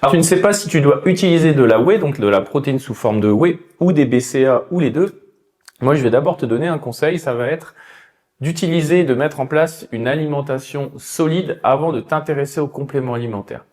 Alors, tu ne sais pas si tu dois utiliser de la whey, donc de la protéine sous forme de whey, ou des BCA, ou les deux. Moi, je vais d'abord te donner un conseil, ça va être d'utiliser, de mettre en place une alimentation solide avant de t'intéresser aux compléments alimentaires.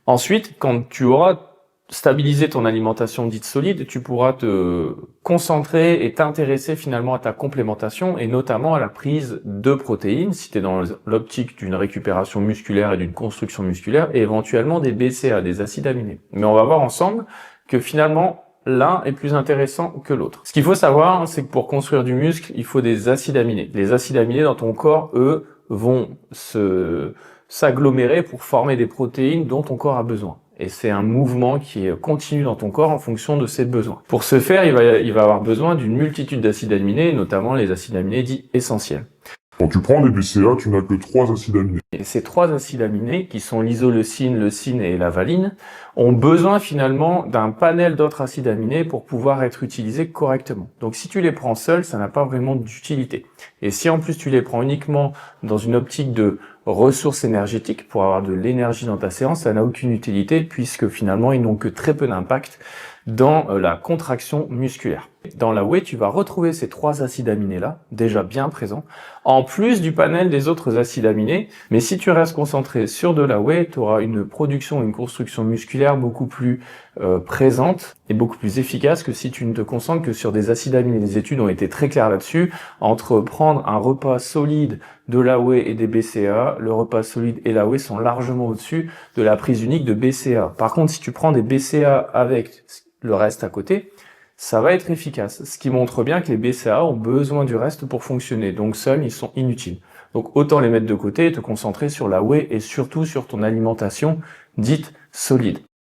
Ensuite, quand tu auras stabilisé ton alimentation dite solide, tu pourras te concentrer et t'intéresser finalement à ta complémentation et notamment à la prise de protéines, si tu es dans l'optique d'une récupération musculaire et d'une construction musculaire, et éventuellement des BCA, des acides aminés. Mais on va voir ensemble que finalement, l'un est plus intéressant que l'autre. Ce qu'il faut savoir, c'est que pour construire du muscle, il faut des acides aminés. Les acides aminés dans ton corps, eux, vont s'agglomérer pour former des protéines dont ton corps a besoin. Et c'est un mouvement qui est continu dans ton corps en fonction de ses besoins. Pour ce faire, il va avoir besoin d'une multitude d'acides aminés, notamment les acides aminés dits essentiels. Quand tu prends des BCA, tu n'as que 3 acides aminés. Et ces 3 acides aminés, qui sont l'isoleucine, leucine et la valine, ont besoin finalement d'un panel d'autres acides aminés pour pouvoir être utilisés correctement. Donc si tu les prends seuls, ça n'a pas vraiment d'utilité. Et si en plus tu les prends uniquement dans une optique de ressources énergétiques, pour avoir de l'énergie dans ta séance, ça n'a aucune utilité puisque finalement ils n'ont que très peu d'impact dans la contraction musculaire. Dans la whey, tu vas retrouver ces 3 acides aminés-là, déjà bien présents, en plus du panel des autres acides aminés. Mais si tu restes concentré sur de la whey, tu auras une production, une construction musculaire beaucoup plus présente et beaucoup plus efficace que si tu ne te concentres que sur des acides aminés. Les études ont été très claires là-dessus. Entre prendre un repas solide de la whey et des BCA, le repas solide et la whey sont largement au-dessus de la prise unique de BCA. Par contre, si tu prends des BCA avec le reste à côté, ça va être efficace. Ce qui montre bien que les BCA ont besoin du reste pour fonctionner. Donc seuls, ils sont inutiles. Donc autant les mettre de côté et te concentrer sur la whey et surtout sur ton alimentation dite solide.